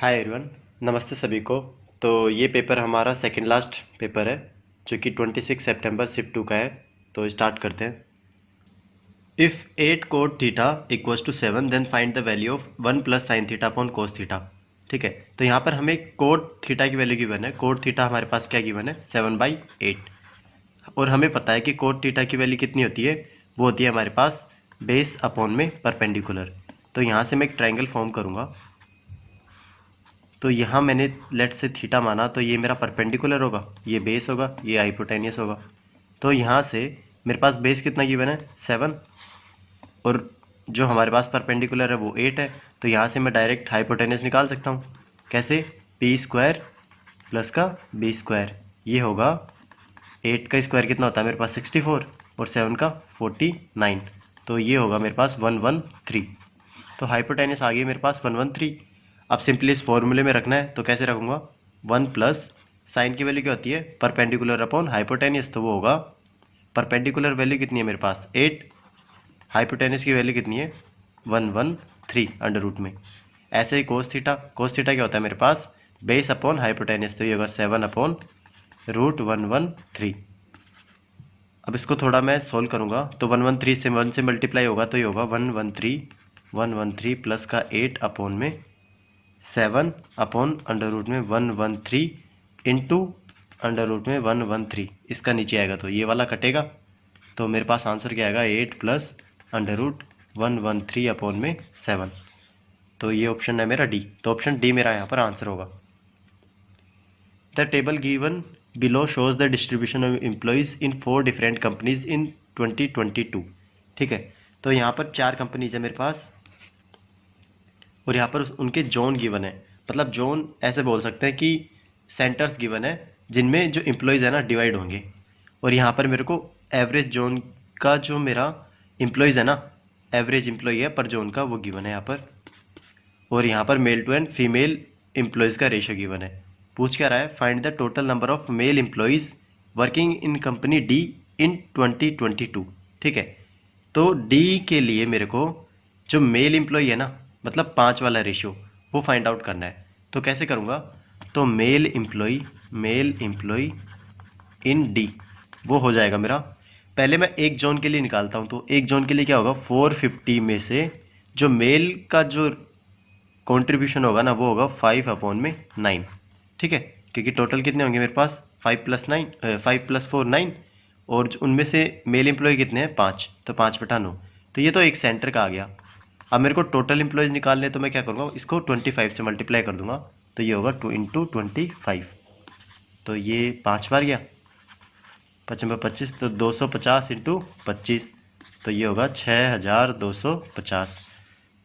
Hi everyone, नमस्ते सभी को। तो ये पेपर हमारा सेकंड लास्ट पेपर है जो कि 26 सितंबर शिफ्ट 2 का है। तो स्टार्ट करते हैं। If 8 cot theta equals to 7 then find the value of 1 plus sine theta upon cos theta. ठीक है, तो यहाँ पर हमें कोट थीटा की वैल्यू गिवन है। कोट थीटा हमारे पास क्या गिवन है, 7/8। और हमें पता है कि कोट थीटा की वैल्यू कितनी होती है, वो होती है हमारे पास बेस अपॉन में परपेंडिकुलर। तो यहाँ से मैं एक ट्रायंगल फॉर्म करूँगा। तो यहाँ मैंने लेट से थीटा माना, तो ये मेरा परपेंडिकुलर होगा, ये बेस होगा, ये हाइपोटेनियस होगा। तो यहाँ से मेरे पास बेस कितना गिवन है, 7, और जो हमारे पास परपेंडिकुलर है वो 8 है। तो यहाँ से मैं डायरेक्ट हाइपोटेनियस निकाल सकता हूँ। कैसे, p² प्लस का b², ये होगा 8 का स्क्वायर कितना होता है मेरे पास 64, और 7 का 49। तो ये होगा मेरे पास 113। तो हाइपोटेनियस आ गई मेरे पास 113। अब सिंपली इस फॉर्मूले में रखना है, तो कैसे रखूँगा, 1 प्लस साइन की वैल्यू क्या होती है, परपेंडिकुलर अपॉन हाइपोटेनियस। तो वो होगा, परपेंडिकुलर वैल्यू कितनी है मेरे पास 8, हाइपोटेनियस की वैल्यू कितनी है 113 अंडर रूट में। ऐसे ही कोस थीटा क्या होता है मेरे पास, बेस अपॉन हाइपोटेनियस। तो ये होगा 7/√113। अब इसको थोड़ा मैं सोल्व करूँगा, तो 113 से 1 से मल्टीप्लाई होगा, तो ये होगा 113 प्लस का 8 अपॉन में 7 अपॉन अंडर रूट में 113 इंटू अंडर रूट में 113। इसका नीचे आएगा तो ये वाला कटेगा, तो मेरे पास आंसर क्या आएगा, 8 प्लस अंडर रूट 113 अपॉन में 7। तो ये ऑप्शन है मेरा डी। तो ऑप्शन डी मेरा यहाँ पर आंसर होगा। The table given below shows the distribution of employees in 4 different companies in 2022। ठीक है, तो यहाँ पर 4 कंपनीज है मेरे पास, और यहाँ पर उनके जोन गिवन है। मतलब जोन ऐसे बोल सकते हैं कि सेंटर्स गिवन है जिनमें जो एम्प्लॉयज़ है ना डिवाइड होंगे। और यहाँ पर मेरे को एवरेज जोन का जो मेरा एम्प्लॉयज़ है ना, एवरेज एम्प्लॉय है पर जोन का, वो गिवन है यहाँ पर। और यहाँ पर male to and female employees का रेशियो गिवन है। पूछ क्या रहा है, find the total number of male employees working in company D in 2022। ठीक है, तो डी के लिए मेरे को जो मेल एम्प्लॉय है ना, मतलब 5 वाला रेशियो, वो फाइंड आउट करना है। तो कैसे करूँगा, तो मेल एम्प्लॉय इन डी, वो हो जाएगा मेरा। पहले मैं एक जोन के लिए निकालता हूँ। तो एक जोन के लिए क्या होगा, 450 में से जो मेल का जो कंट्रीब्यूशन होगा ना, वो होगा 5/9। ठीक है, क्योंकि टोटल कितने होंगे मेरे पास, 5 + 4 9, और उनमें से मेल एम्प्लॉय कितने हैं, 5, तो 5/9। तो ये तो एक सेंटर का आ गया। अब मेरे को टोटल एम्प्लॉयज़ निकालने, तो मैं क्या करूँगा, इसको 25 से मल्टीप्लाई कर दूंगा। तो ये होगा 2 × 25। तो ये 5 बार गया, 5×25, तो 250 × 25, तो ये होगा 6250।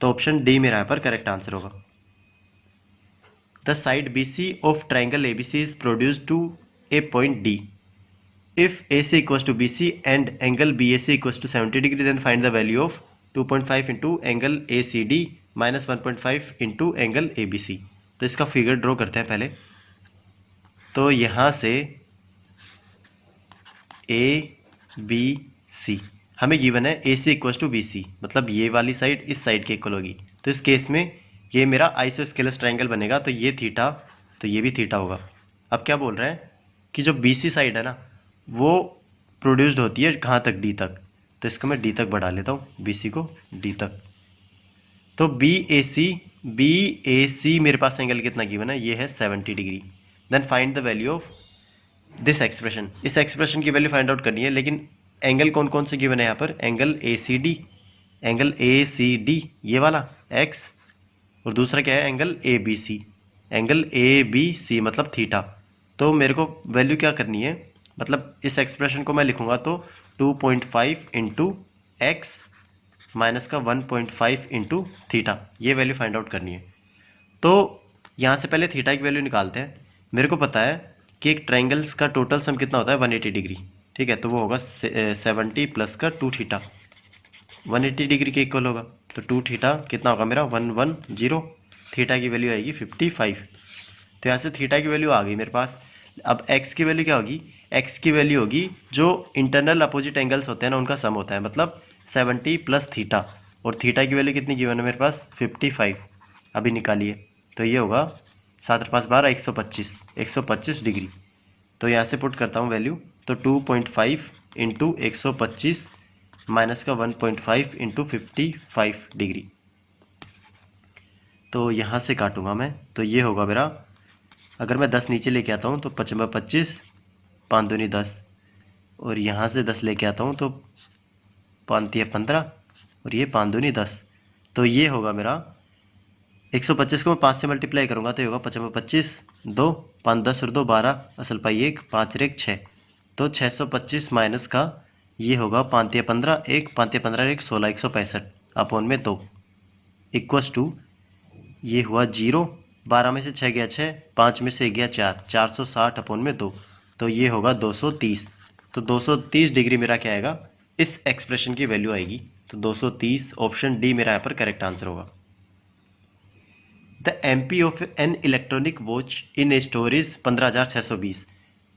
तो ऑप्शन डी मेरा यहाँ पर करेक्ट आंसर होगा। The side BC of triangle ABC is produced to a point D. If AC equals to BC and angle BAC equals to 70 degree, then find the value of 2.5 into angle ACD minus 1.5 into angle ABC। तो इसका figure draw करते हैं पहले। तो यहाँ से ABC हमें given है, AC इक्वल्स टू BC, मतलब ये वाली साइड इस साइड के इक्वल होगी। तो इस केस में ये मेरा आइसोस्केलस ट्रायंगल बनेगा, तो ये थीटा, तो ये भी थीटा होगा। अब क्या बोल रहे हैं कि जो BC साइड है ना, वो प्रोड्यूस्ड होती है कहाँ तक, D तक। तो इसको मैं D तक बढ़ा लेता हूँ, BC को D तक। तो BAC मेरे पास एंगल कितना गिवन है, ये है 70 degree. Then find the value of this expression. इस एक्सप्रेशन की वैल्यू फाइंड आउट करनी है, लेकिन एंगल कौन कौन से गिवन है यहाँ पर, एंगल ACD ये वाला x, और दूसरा क्या है, एंगल ABC मतलब थीटा। तो मेरे को वैल्यू क्या करनी है, मतलब इस एक्सप्रेशन को मैं लिखूंगा तो 2.5 × x माइनस का 1.5 × थीटा, ये वैल्यू फाइंड आउट करनी है। तो यहाँ से पहले थीटा की वैल्यू निकालते हैं। मेरे को पता है कि एक ट्रायंगल्स का टोटल सम कितना होता है, 180 डिग्री। ठीक है, तो वो होगा 70 प्लस का 2 थीटा, 180 डिग्री के इक्वल होगा। तो 2 थीटा कितना होगा मेरा, 110। थीटा की वैल्यू आएगी 55। तो यहाँ से थीटा की वैल्यू आ गई मेरे पास। अब एक्स की वैल्यू क्या होगी, एक्स की वैल्यू होगी जो इंटरनल अपोजिट एंगल्स होते हैं ना, उनका सम होता है, मतलब 70 प्लस थीटा। और थीटा की वैल्यू कितनी गिवन है मेरे पास, 55 अभी निकालिए। तो ये होगा 7 और 5 12, 125 डिग्री। तो यहाँ से पुट करता हूँ वैल्यू, तो 2.5 इंटू 125 माइनस का 1.5 इंटू 55 डिग्री। तो यहाँ से काटूंगा मैं, तो ये होगा मेरा, अगर मैं 10 नीचे लेके आता हूँ तो 5 25, 5 दूनी 10, और यहाँ से 10 लेके आता हूँ तो 5 तिया 15, और ये 5 दूनी 10। तो ये होगा मेरा 125 को मैं 5 से मल्टीप्लाई करूँगा तो ये होगा 5 25, 2 5 10 और 2 12, असल पाई 1, 5 और 1 6, तो 625 माइनस का ये होगा 5 तिया 15, 1 5 तिया 15 1 16, 165 अपॉन में 2 इक्वस टू, ये हुआ 0, 12 में से 6 गया 6, 5 में से 1 गया 4, 460 अपॉन में 2, तो ये होगा 230। तो 230 डिग्री मेरा क्या आएगा, इस एक्सप्रेशन की वैल्यू आएगी। तो 230 ऑप्शन डी मेरा यहाँ पर करेक्ट आंसर होगा। The MP of an electronic watch in A store is 15,620।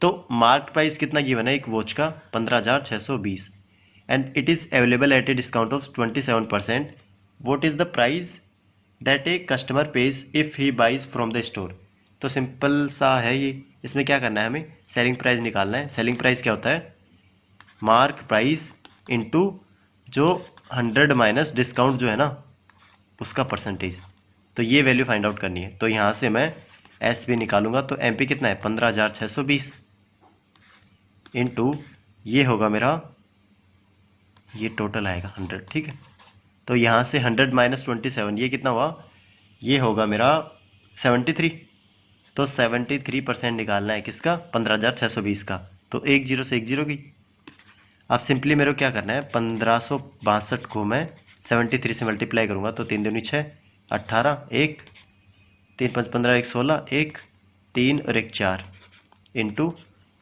तो मार्क प्राइस कितना गिवन है एक वॉच का, 15,620, and it is available at a discount of 27%। What is the price that a customer pays if he buys from the store. तो simple सा है ये, इसमें क्या करना है, हमें सेलिंग प्राइस निकालना है। सेलिंग प्राइस क्या होता है, मार्क प्राइस इनटू जो 100 माइनस डिस्काउंट जो है ना उसका परसेंटेज। तो ये वैल्यू फाइंड आउट करनी है। तो यहाँ से मैं एस भी निकालूंगा, तो एम पी कितना है 15,620 इंटू ये होगा मेरा, ये टोटल आएगा 100, ठीक है। तो यहाँ से 100 माइनस 27, ये कितना हुआ, ये होगा मेरा 73। तो 73% निकालना है किसका, 15,620 का। तो 1 0 से 1 0 की। अब सिंपली मेरे को क्या करना है, 1562 को मैं 73 से मल्टीप्लाई करूँगा तो 3 दूनी 6, 18, 1 3 5 15, 1 16, 1 3 और 1 4 इंटू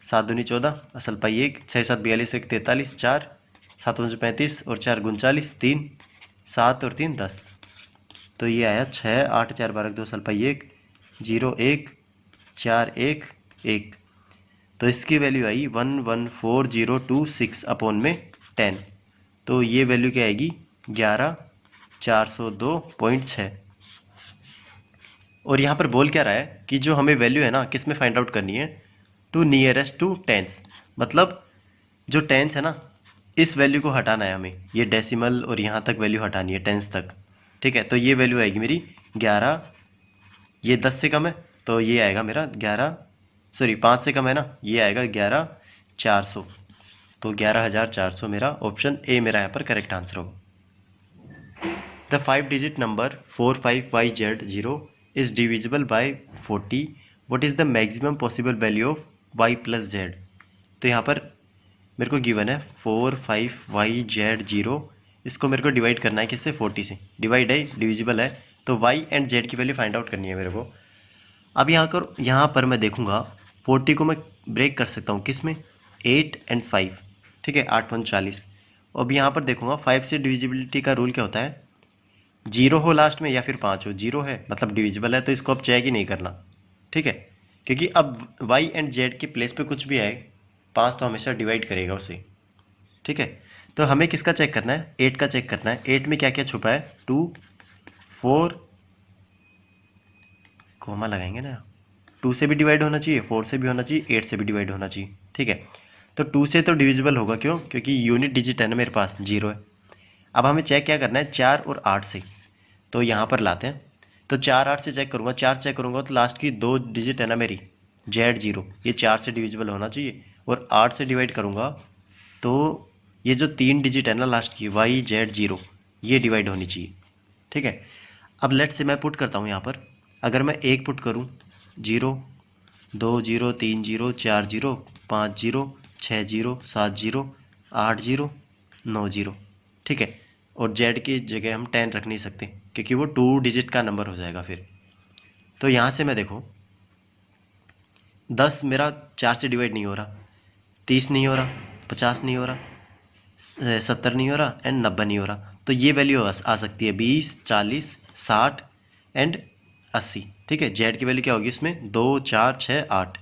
7 दूनी 14, असल पाई 1, 6 7 42, 1 43, 4 7 5 35 और 4 39, 3 7 और 3 10। तो ये आया 6 8 4 12 2 असल पाई 1 0 1 4 1 1। तो इसकी वैल्यू आई 114026 अपॉन में 10। तो ये वैल्यू क्या आएगी, 11,402.6। और यहाँ पर बोल क्या रहा है कि जो हमें वैल्यू है ना किस में फाइंड आउट करनी है, टू नियरेस्ट टू टेंस। मतलब जो टेंस है ना इस वैल्यू को हटाना है हमें, ये डेसिमल और यहाँ तक वैल्यू हटानी है टेंस तक, ठीक है। तो ये वैल्यू आएगी मेरी 11, ये 10 से कम है तो ये आएगा मेरा 11, सॉरी 5 से कम है ना, ये आएगा 11,400। तो 11,400 मेरा ऑप्शन ए मेरा यहाँ पर करेक्ट आंसर होगा। The 5 digit number 45YZ0 is divisible by 40। What is the maximum possible value of y plus z। तो यहाँ पर मेरे को गिवन है 45YZ0, इसको मेरे को डिवाइड करना है किससे, 40 से। डिवाइड है, डिविजिबल है, तो y एंड z की वैल्यू फाइंड आउट करनी है मेरे को। अब यहाँ पर मैं देखूंगा 40 को मैं ब्रेक कर सकता हूँ किस में, 8 एंड 5, ठीक है, 8 5 40। अब यहाँ पर देखूंगा 5 से डिविजिबिलिटी का रूल क्या होता है, 0 हो लास्ट में या फिर 5 हो। 0 है मतलब डिविजिबल है, तो इसको अब चेक ही नहीं करना, ठीक है, क्योंकि अब y एंड z के प्लेस पे कुछ भी आए 5 तो हमेशा डिवाइड करेगा उसे, ठीक है। तो हमें किसका चेक करना है, 8 का चेक करना है। 8 में क्या क्या छुपा है, 2 4, कोमा लगाएंगे ना, 2 से भी डिवाइड होना चाहिए, 4 से भी होना चाहिए, 8 से भी डिवाइड होना चाहिए, ठीक है। तो 2 से तो डिविजिबल होगा, क्यों, क्योंकि यूनिट डिजिट है ना मेरे पास, 0 है। अब हमें चेक क्या करना है, 4 और 8 से। तो यहाँ पर लाते हैं, तो 4 8 से चेक करूँगा, 4 चेक करूँगा तो लास्ट की 2 डिजिट है ना मेरी Z0, ये 4 से डिविजिबल होना चाहिए। और 8 से डिवाइड करूँगा तो ये जो 3 डिजिट है ना लास्ट की YZ0, ये डिवाइड होनी चाहिए, ठीक है। अब लेट से मैं पुट करता हूँ यहाँ पर, अगर मैं 1 पुट करूँ, 0 2 0 3 0 4 0 5 0 6 0 7 0 8 0 9 0, ठीक है। और Z की जगह हम 10 रख नहीं सकते क्योंकि वो 2 डिजिट का नंबर हो जाएगा फिर। तो यहाँ से मैं देखो 10 मेरा 4 से डिवाइड नहीं हो रहा, 30 नहीं हो रहा, 50 नहीं हो रहा, 70 नहीं हो रहा एंड 90 नहीं हो रहा। तो ये वैल्यू आ सकती है 20 40 60 एंड 80, ठीक है। Z की वैल्यू क्या होगी इसमें, 2 4 6 8,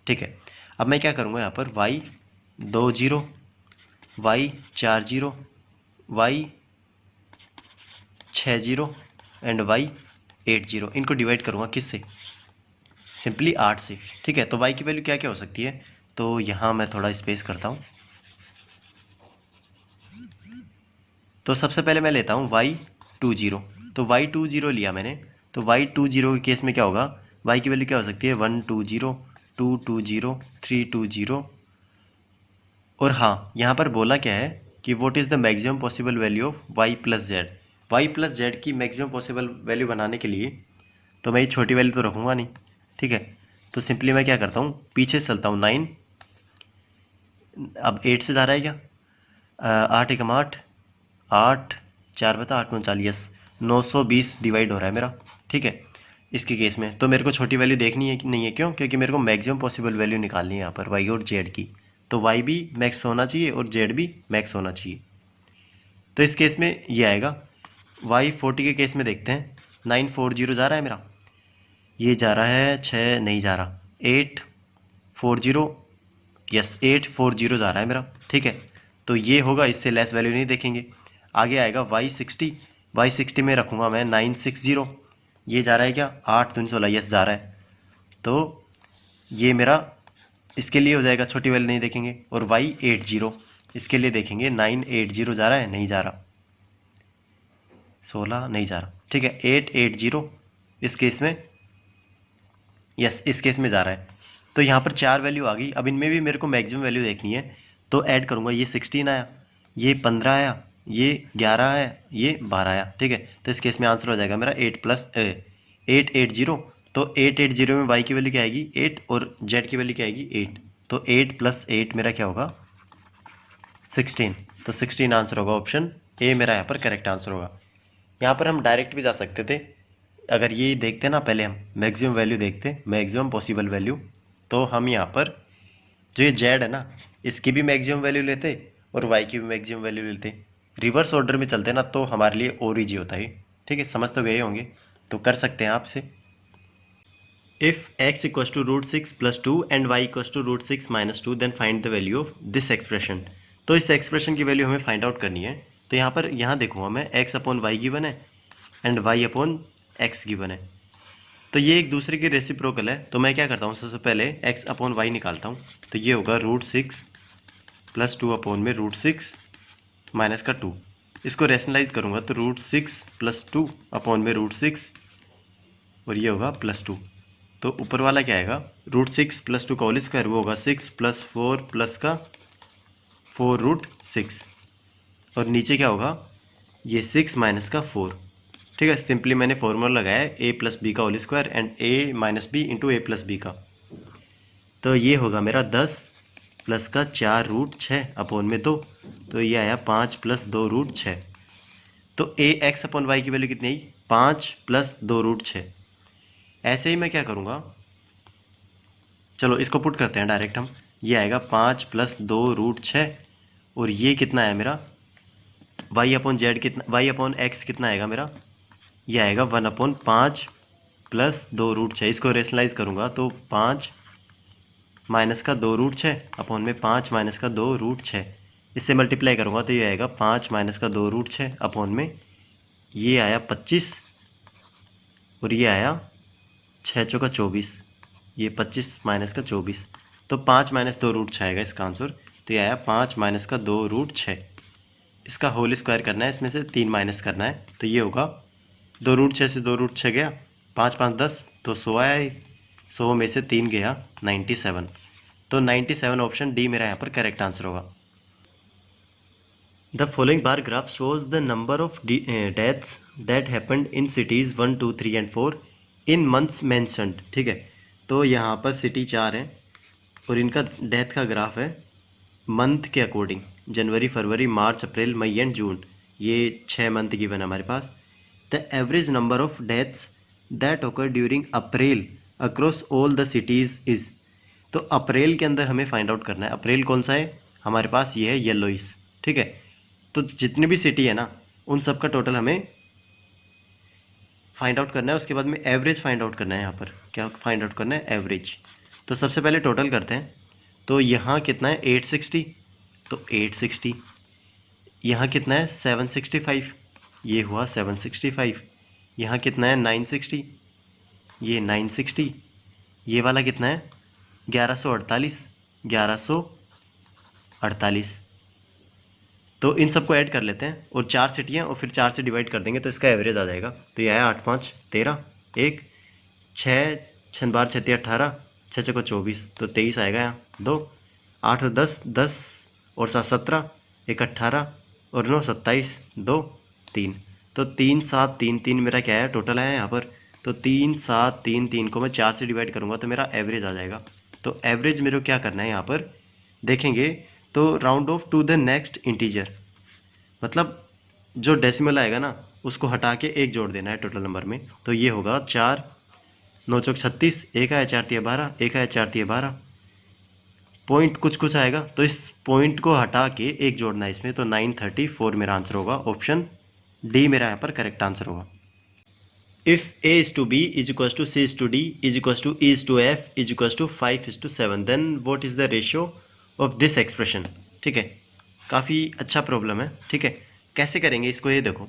ठीक है। अब मैं क्या करूँगा यहाँ पर, y 2 0 y 4 0 y 6 0 and y 8 0, इनको डिवाइड करूँगा किससे, सिंपली 8 से। ठीक है, तो y की वैल्यू क्या क्या हो सकती है, तो यहाँ मैं थोड़ा स्पेस करता हूँ। तो सबसे पहले मैं लेता हूँ y20। तो y20 लिया मैंने, तो y20 के केस में क्या होगा, y की वैल्यू क्या हो सकती है, 120, 220, 320। और हाँ, यहाँ पर बोला क्या है कि what is the maximum possible value of y plus z. Y plus z की मैक्सिमम पॉसिबल वैल्यू बनाने के लिए तो मैं ये छोटी वैल्यू तो रखूँगा नहीं। ठीक है, तो सिंपली मैं क्या करता हूँ, पीछे चलता हूँ 9, अब 8 से जा रहा है क्या, 8 एकम 8, 8 4 बता 8 39, 920 डिवाइड हो रहा है मेरा। ठीक है, इसके केस में तो मेरे को छोटी वैल्यू देखनी है कि नहीं है, क्यों, क्योंकि मेरे को मैक्सिमम पॉसिबल वैल्यू निकालनी है यहाँ पर वाई और जेड की। तो वाई भी मैक्स होना चाहिए और जेड भी मैक्स होना चाहिए। तो इस केस में ये आएगा। वाई 40 के केस में देखते हैं, 940 जा रहा है मेरा, ये जा रहा है 6 नहीं जा रहा, 840, यस 840 जा रहा है मेरा। ठीक है, तो ये होगा, इससे लेस वैल्यू नहीं देखेंगे। आगे आएगा y60 में रखूँगा मैं 960, ये जा रहा है क्या, 8 दूनी 16, यस जा रहा है। तो ये मेरा इसके लिए हो जाएगा, छोटी वैल्यू नहीं देखेंगे। और y80 इसके लिए देखेंगे, 980 जा रहा है, नहीं जा रहा, 16 नहीं जा रहा। ठीक है, 880 इस केस में, यस इस केस में जा रहा है। तो यहाँ पर 4 वैल्यू आ गई। अब इनमें भी मेरे को मैक्सिमम वैल्यू देखनी है, तो ऐड करूँगा, ये 16 आया, ये 15 आया, ये 11 आया, ये 12 आया। ठीक है, तो इस केस में आंसर हो जाएगा मेरा 880। तो 880 में y की वैल्यू क्या आएगी, 8, और z की वैल्यू क्या आएगी, 8। तो 8 + 8 मेरा क्या होगा, 16। तो 16 आंसर होगा, ऑप्शन ए मेरा यहाँ पर करेक्ट आंसर होगा। यहाँ पर हम डायरेक्ट भी जा सकते थे, अगर ये देखते ना, पहले हम मैक्सिमम वैल्यू देखते, मैक्सिमम पॉसिबल वैल्यू, तो हम यहाँ पर जो ये जेड है ना, इसकी भी मैक्सिमम वैल्यू लेते और वाई की भी मैक्सिमम वैल्यू लेते। रिवर्स ऑर्डर में चलते ना, तो हमारे लिए और ईजी होता है। ठीक है, समझ तो गए होंगे, तो कर सकते हैं आपसे। If x equals to √6 + 2 and y equals to √6 - 2 then find the value of this expression. तो इस एक्सप्रेशन की वैल्यू हमें फाइंड आउट करनी है। तो यहाँ पर देखूँगा मैं, x/y गिवन है एंड y/x गिवन है, तो ये एक दूसरे की रेसिप्रोकल है। तो मैं क्या करता हूँ, सबसे पहले x/y निकालता हूँ। तो ये होगा √6 + 2/√6 - 2। इसको रेशनलाइज करूँगा तो √6 + 2/√6, और ये होगा +2। तो ऊपर वाला क्या आएगा, √6 + 2 का होल स्क्वायर, वो होगा 6 + 4 + का 4√6, और नीचे क्या होगा, ये 6 - का 4। ठीक है, सिंपली मैंने फॉर्मूला लगाया है a + b का whole square and a - b × a + b का। तो ये होगा मेरा 10 + का 4√6/2। तो ये आया 5 + 2√6। तो x/y की वैल्यू कितनी आई, 5 + 2√6। ऐसे ही मैं क्या करूँगा, चलो इसको पुट करते हैं डायरेक्ट हम। ये आएगा 5 + 2√6, और ये कितना है मेरा, y/z कितना, y/x कितना आएगा मेरा, ये आएगा 1/5 + 2√6। इसको रेशनलाइज करूँगा तो 5 - का 2√6 5 - का 2√6, इससे मल्टीप्लाई करूँगा तो ये आएगा 5 - का 2√6 ये आया 25, और ये आया 6 चौका 24, ये 25 - का 24। तो 5 - 2√6 आएगा इसका आंसर। तो ये आया 5 - का 2√6। इसका होल स्क्वायर करना है, इसमें से 3 माइनस करना है, तो ये होगा 2√6 से 2√6 गया, 5 5 10, तो 100 आया। 100 में से 3 गया, 97। तो 97 ऑप्शन डी मेरा यहाँ पर करेक्ट आंसर होगा। The following bar graph shows the number of deaths that happened in cities 1 2 3 and 4 in months mentioned. ठीक है, तो यहाँ पर सिटी 4 हैं और इनका डेथ का ग्राफ है मंथ के according, January, February, March, April, May and June. ये 6 मंथ गिवन है हमारे पास। The average number of deaths that occur during April across all the cities is. तो अप्रैल के अंदर हमें फाइंड आउट करना है। अप्रैल कौन सा है हमारे पास, ये है येलोइस। ठीक है, तो जितनी भी सिटी है ना, उन सब का टोटल हमें फाइंड आउट करना है। उसके बाद में एवरेज फाइंड आउट करना है। यहाँ पर क्या फाइंड आउट करना है, एवरेज। तो सबसे पहले टोटल करते हैं। तो यहाँ कितना है 860, तो 860। यहाँ कितना है 765, ये हुआ 765। यहाँ कितना है 960, ये 960। ये वाला कितना है 1148, 1148। तो इन सबको ऐड कर लेते हैं और 4 सिटियाँ और फिर 4 से डिवाइड कर देंगे तो इसका एवरेज आ जाएगा। तो ये है 8 5 13, 1 6 6 12 6 18, 6 6 को 24, तो 23 आएगा यहाँ। 2 8 और 10 10 और 7 17, 1 18 और 9 27, 2 3, तो 3 7 3 3 मेरा क्या है टोटल है यहाँ पर। तो 3 7 3 3 को मैं 4 से डिवाइड करूँगा तो मेरा एवरेज आ जाएगा। तो एवरेज मेरे को क्या करना है यहाँ पर देखेंगे तो round off to the next integer, मतलब जो डेसिमल आएगा ना उसको हटा के एक जोड़ देना है टोटल नंबर में। तो ये होगा 4 9 चौक 36, 1 आया 4 तिया 12, 1 आया 4 तिया 12, पॉइंट कुछ कुछ आएगा तो इस पॉइंट को हटा के एक जोड़ना है इसमें। तो 934 मेरा आंसर होगा, ऑप्शन डी मेरा यहाँ पर करेक्ट आंसर होगा। If a is to b is equals to c is to d is equals to e is to f is equals to 5 is to 7 then what is the ratio of this expression। ठीक है, काफ़ी अच्छा problem है। ठीक है, कैसे करेंगे इसको ये देखो,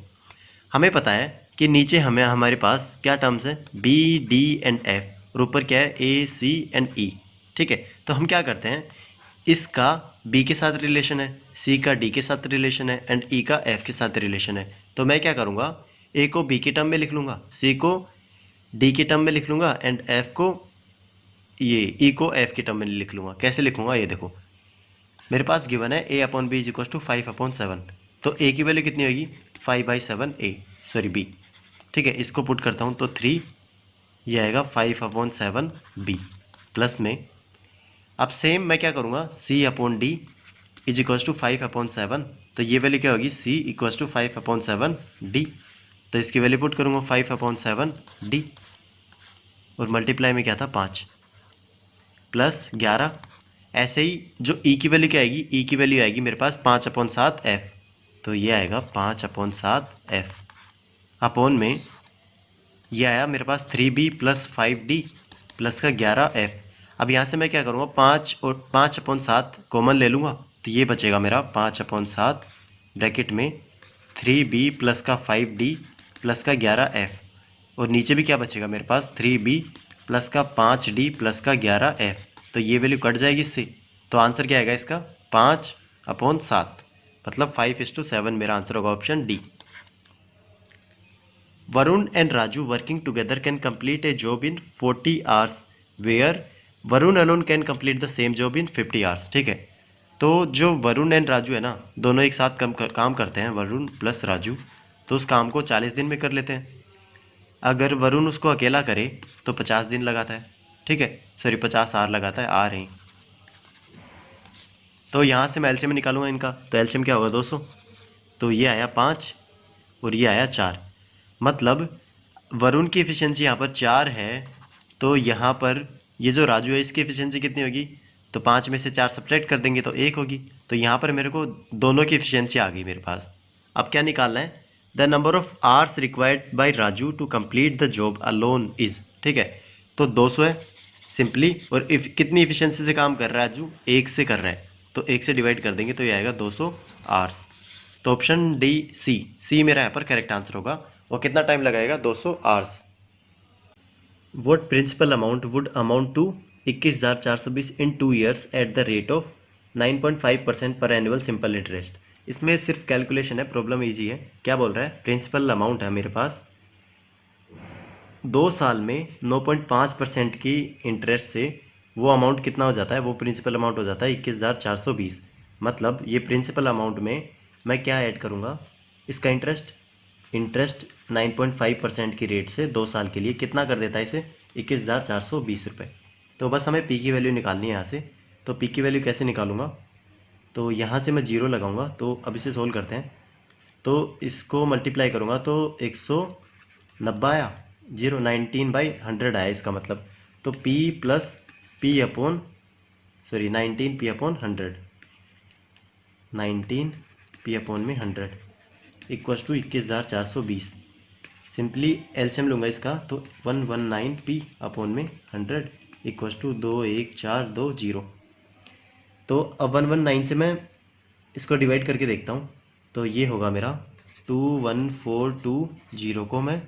हमें पता है कि नीचे हमें हमारे पास क्या टर्म्स है b d एंड f और ऊपर क्या है a c एंड e। ठीक है, तो हम क्या करते हैं इसका b के साथ रिलेशन है, c का d के साथ रिलेशन है एंड e का f के साथ रिलेशन है। तो मैं क्या करूँगा a को b के टर्म में लिख लूँगा, c को d के टर्म में लिख लूँगा एंड f को ये e को f के टर्म में लिख लूँगा। कैसे लिखूँगा ये देखो, मेरे पास गिवन है a upon b is equal to 5/7, तो a की वैल्यू कितनी होगी 5/7 b। ठीक है, इसको पुट करता हूँ तो 3, ये आएगा 5/7 b प्लस में। अब सेम मैं क्या करूँगा c upon d is equal to 5/7, तो ये वैल्यू क्या होगी c इक्वल टू 5/7 d। तो इसकी वैल्यू पुट करूँगा 5/7 d और मल्टीप्लाई में क्या था 5 प्लस 11। ऐसे ही जो e की वैल्यू क्या आएगी, e की वैल्यू आएगी मेरे पास 5/7 f, तो ये आएगा 5/7 f अपॉन में ये आया मेरे पास 3b प्लस 5d प्लस का 11f। अब यहाँ से मैं क्या करूँगा 5 और 5/7 कॉमन ले लूँगा तो ये बचेगा मेरा 5/7 ब्रैकेट में 3b प्लस का 5d प्लस का 11f और नीचे भी क्या बचेगा मेरे पास 3b प्लस का 5d प्लस का 11f। तो ये वैल्यू कट जाएगी इससे, तो आंसर क्या आएगा इसका 5/7, मतलब 5:7 मेरा आंसर होगा option D. Varun and Raju working together can complete a job in 40 hours where Varun alone can complete the same job in 50 hours. ठीक है, तो जो वरुण एंड राजू है ना दोनों एक साथ काम करते हैं, वरुण प्लस राजू, तो उस काम को 40 दिन में कर लेते हैं। अगर वरुण उसको अकेला करे तो 50 दिन लगाता है। ठीक है, सॉरी 50 आवर लगाता है, आ रही। तो यहाँ से मैं एलसीएम निकालूंगा इनका, तो एलसीएम क्या होगा 200, तो ये आया 5 और ये आया 4, मतलब वरुण की एफिशिएंसी यहाँ पर 4 है, तो यहाँ पर ये जो राजू है इसकी एफिशिएंसी कितनी होगी, तो 5 में से 4 सब्ट्रैक्ट कर देंगे तो 1 होगी। तो यहाँ पर मेरे को दोनों की एफिशिएंसी आ गई मेरे पास। अब क्या निकालना है, the number of hours required by Raju to complete the job alone is. ठीक है, तो 200 है सिंपली, और कितनी एफिशिएंसी से काम कर रहा है राजू, 1 से कर रहा है, तो 1 से डिवाइड कर देंगे तो ये आएगा 200 आवर्स। तो ऑप्शन डी सी मेरा यहाँ पर करेक्ट आंसर होगा। और कितना टाइम लगाएगा 200 hours. What principal amount would amount to 21,420 in 2 years at the rate of 9.5% per annual simple interest. इसमें सिर्फ कैलकुलेशन है, प्रॉब्लम इजी है। क्या बोल रहा है, प्रिंसिपल अमाउंट है मेरे पास 2 साल में 9.5% की इंटरेस्ट से वो अमाउंट कितना हो जाता है, वो प्रिंसिपल अमाउंट हो जाता है 21,420। मतलब ये प्रिंसिपल अमाउंट में मैं क्या ऐड करूँगा, इसका इंटरेस्ट 9.5% की रेट से 2 साल के लिए कितना कर देता है इसे 21,420 रुपये। तो बस हमें पी की वैल्यू निकालनी है यहाँ से। तो पी की वैल्यू कैसे निकालूंगा, तो यहाँ से मैं 0 लगाऊंगा। तो अब इसे सोल्व करते हैं, तो इसको मल्टीप्लाई करूँगा तो 190 आया, 19/100 आया इसका मतलब। तो P plus P upon 19 P upon 100, 19 P upon में 100 इक्वल्स टू 21,420। सिंपली एलसीएम लूँगा इसका, तो 119 P अपॉन में 100 इक्वल्स टू 21420। तो अब 119 से मैं इसको डिवाइड करके देखता हूँ, तो ये होगा मेरा 21420 को मैं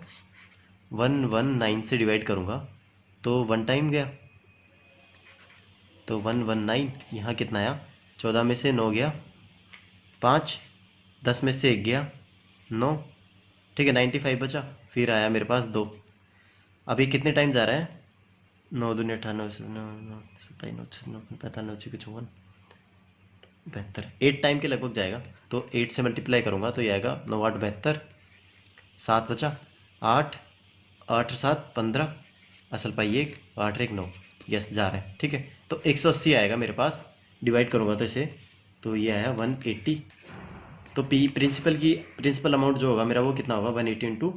119 से डिवाइड करूँगा तो 1 टाइम गया तो 119, यहाँ कितना आया, 14 में से 9 गया 5, 10 में से 1 गया 9, ठीक है 95 बचा, फिर आया मेरे पास 2। अभी कितने टाइम जा रहा है, 9 दूनी 98, 27, 45, 54, 72, 8 टाइम के लगभग जाएगा। तो 8 से मल्टीप्लाई करूँगा तो ये आएगा 9 8 72, 7 बचा 8, 8 7 15, असल पाई 1, 8 1 9, यस जा रहा है, ठीक है। तो 180 आएगा मेरे पास, डिवाइड करूँगा तो इसे, तो ये आया 180। तो प्रिंसिपल अमाउंट जो होगा मेरा वो कितना होगा, 180 इंटू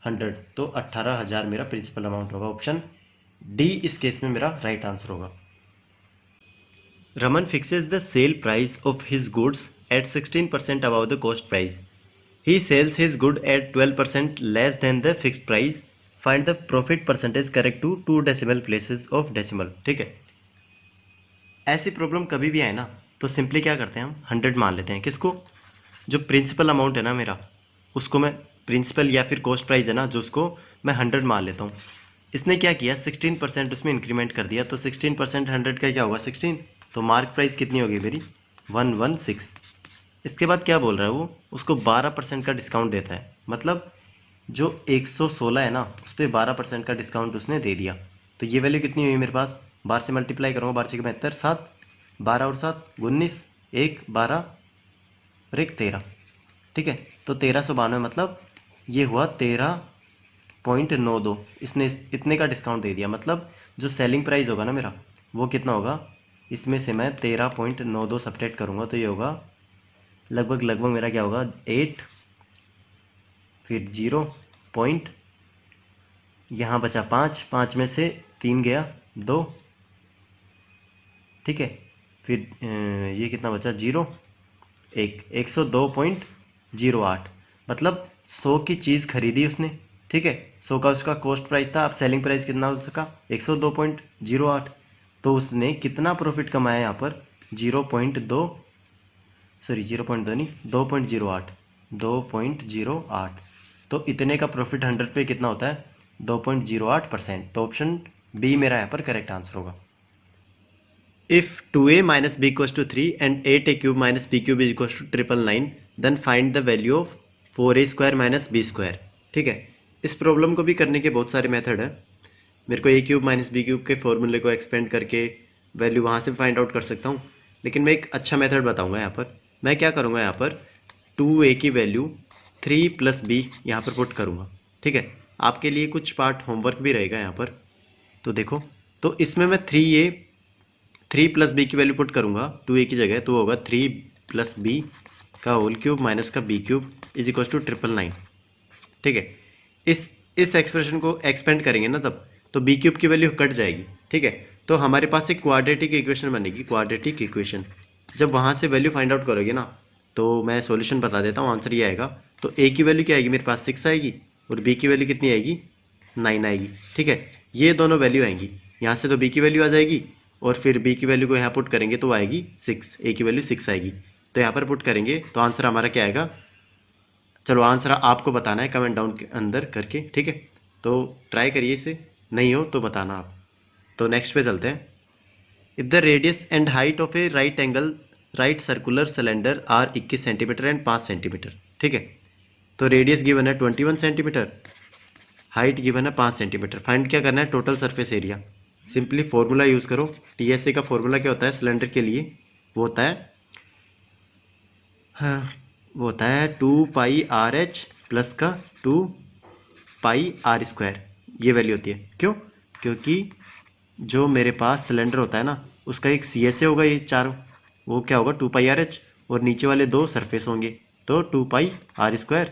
100, तो 18,000 मेरा प्रिंसिपल अमाउंट होगा। ऑप्शन डी इस केस में मेरा राइट आंसर होगा। Raman fixes the sale price of his goods at 16% above the cost price. He sells his good at 12% less than the fixed price. Find the profit percentage correct to 2 decimal places of decimal. ठीक है, ऐसी problem कभी भी आए ना तो simply क्या करते हैं हम 100 मान लेते हैं। किसको, जो प्रिंसिपल अमाउंट है ना मेरा, उसको मैं प्रिंसिपल या फिर कॉस्ट प्राइस है ना जो, उसको मैं 100 मान लेता हूँ। इसने क्या किया 16% उसमें इंक्रीमेंट कर दिया, तो 16% 100 का क्या होगा 16, तो मार्क प्राइस कितनी होगी मेरी 116। इसके बाद क्या बोल रहा है वो, उसको 12% का डिस्काउंट देता है, मतलब जो 116 है ना उस पर 12% का डिस्काउंट उसने दे दिया। तो ये वैल्यू कितनी हुई मेरे पास, 12 से मल्टीप्लाई करूँगा, 12 से 72, 7 12 और 7 19, 1 12 और 1 13, ठीक है। तो 1392, मतलब ये हुआ 13.92। इसने इतने का डिस्काउंट दे दिया, मतलब जो सेलिंग प्राइस होगा ना मेरा वो कितना होगा, इसमें से मैं 13.92 सब्ट्रैक्ट करूँगा तो ये होगा लगभग मेरा क्या होगा 8, फिर 0 पॉइंट, यहाँ बचा 5, 5 में से 3 गया 2, ठीक है। फिर ये कितना बचा 0 1, 102.08, मतलब 100 की चीज़ खरीदी उसने, ठीक है। 100 का उसका कॉस्ट प्राइस था, अब सेलिंग प्राइस कितना हो सका 102.08, तो उसने कितना प्रॉफिट कमाया यहाँ पर 0.2 नहीं 2.08, तो इतने का प्रॉफिट 100 पे कितना होता है 2.08%। तो ऑप्शन बी मेरा यहाँ पर करेक्ट आंसर होगा। If 2a minus b equals to 3 and 8a cube minus b cube is equals to 999, then find the value of 4a square minus b square। ठीक है, इस प्रॉब्लम को भी करने के बहुत सारे मेथड है। मेरे को a cube minus b cube के फॉर्मूले को एक्सपेंड करके वैल्यू वहाँ से फाइंड आउट कर सकता हूँ, लेकिन मैं एक अच्छा मेथड बताऊँगा। यहाँ पर मैं क्या करूँगा, यहाँ पर 2a की वैल्यू 3 + b यहाँ पर पुट करूँगा, ठीक है। आपके लिए कुछ पार्ट होमवर्क भी रहेगा यहाँ पर, तो देखो। तो इसमें मैं 3 + b की वैल्यू पुट करूँगा 2a की जगह, तो होगा 3 + b का होल क्यूब माइनस का b cube is equal to 999, ठीक है। इस एक्सप्रेशन को एक्सपेंड करेंगे ना तब, तो b क्यूब की वैल्यू कट जाएगी, ठीक है। तो हमारे पास एक क्वाड्रेटिक इक्वेशन बनेगी, क्वाड्रेटिक इक्वेशन। जब वहाँ से वैल्यू फाइंड आउट करोगे ना, तो मैं सॉल्यूशन बता देता हूँ, आंसर ये आएगा। तो a की वैल्यू क्या आएगी मेरे पास 6 आएगी, और b की वैल्यू कितनी आएगी 9 आएगी, ठीक है। ये दोनों वैल्यू आएंगी यहाँ से, तो b की वैल्यू आ जाएगी, और फिर b की वैल्यू को यहाँ पुट करेंगे तो आएगी 6, a की वैल्यू 6 आएगी। तो यहाँ पर पुट करेंगे तो आंसर हमारा क्या आएगा, चलो आंसर आपको बताना है कमेंट डाउन के अंदर करके, ठीक है। तो ट्राई करिए, इसे नहीं हो तो बताना आप। तो नेक्स्ट पे चलते हैं। If the radius and height of a right circular cylinder are 21 centimetre and 5 centimetre, ठीक है। तो रेडियस गिवन है 21 सेंटीमीटर, हाइट गिवन है 5 सेंटीमीटर। फाइंड क्या करना है, total surface area. Simply formula use करो, टीएसए का फॉर्मूला क्या होता है सिलेंडर के लिए, वो होता है 2πRh प्लस का 2πr²। ये वैल्यू होती है, क्यों, क्योंकि जो मेरे पास सिलेंडर होता है ना उसका एक CSA होगा, ये 4, वो क्या होगा 2πRh, और नीचे वाले 2 सरफेस होंगे तो 2πr²,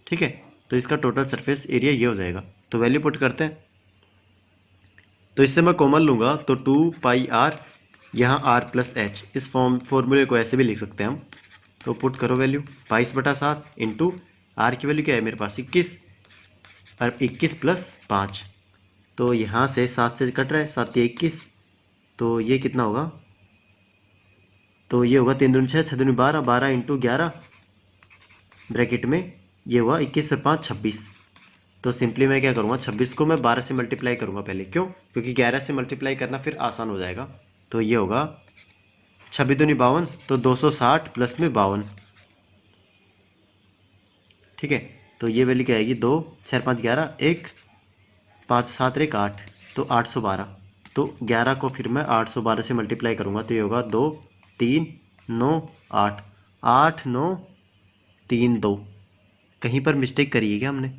ठीक है। तो इसका टोटल सरफेस एरिया ये हो जाएगा। तो वैल्यू पुट करते हैं, तो इससे मैं कॉमन लूँगा तो 2πr, यहाँ r + h, इस फॉर्मूले को ऐसे भी लिख सकते हैं हम। तो पुट करो वैल्यू 22/7 इंटू r की वैल्यू क्या है मेरे पास 21, और 21 + 5, तो यहाँ से 7 से कट रहा है, 7 × 21, तो ये कितना होगा, तो ये होगा 3 दूनी 6, 6 दूनी 12, 12 × 11 ब्रैकेट में, ये हुआ 21 और 5 26। तो सिंपली मैं क्या करूँगा 26 को मैं 12 से मल्टीप्लाई करूँगा पहले, क्यों, क्योंकि 11 से मल्टीप्लाई करना फिर आसान हो जाएगा। तो ये होगा 26 दूनी 52, तो 260 प्लस में 52, ठीक है। तो ये वैल्यू क्या आएगी, 2 4 5 11, 1 5 7 1 8, तो 812। तो 11 को फिर मैं 812 से मल्टीप्लाई करूँगा तो ये होगा 2 3 9 8, 8 9 3 2। कहीं पर मिस्टेक करी है क्या हमने?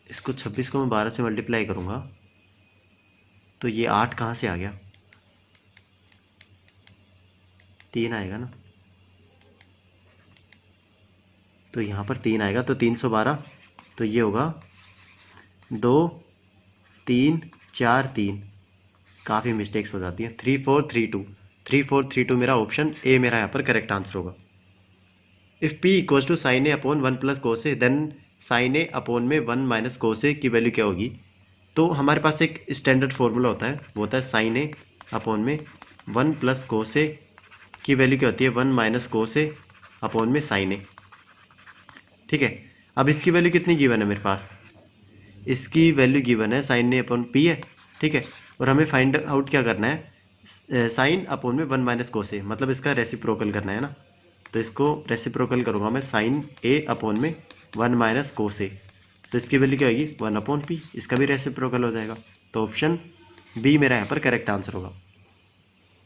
इसको 26 को मैं 12 से मल्टीप्लाई करूँगा तो ये 8 कहाँ से आ गया, 3 आएगा ना, तो यहाँ पर 3 आएगा, तो 312। तो ये होगा 2 3 4 3, काफ़ी मिस्टेक्स हो जाती हैं। 3 4 3 2, 3 4 3 2 मेरा ऑप्शन ए मेरा यहाँ पर करेक्ट आंसर होगा। If p equals to sine A upon 1 plus cos A, then sine A upon में 1 माइनस कोस ए की वैल्यू क्या होगी? तो हमारे पास एक स्टैंडर्ड फॉर्मूला होता है, वो होता है साइन ए अपॉन में 1 प्लस कोस ए की वैल्यू क्या होती है, 1 माइनस कोस ए अपॉन में साइन ए, ठीक है। अब इसकी वैल्यू कितनी गिवन है मेरे पास? इसकी वैल्यू गिवन है साइन ए अपॉन पी है, ठीक है। और हमें फाइंड आउट क्या करना है, साइन अपॉन में 1 माइनस कोस ए, मतलब इसका रेसिप्रोकल करना है ना। तो इसको रेसिप्रोकल करूँगा मैं, साइन ए अपॉन में 1 माइनस कोस ए, तो इसकी वैल्यू क्या होगी, 1 अपॉन पी, इसका भी रेसिप्रोकल हो जाएगा। तो ऑप्शन बी मेरा यहाँ पर करेक्ट आंसर होगा।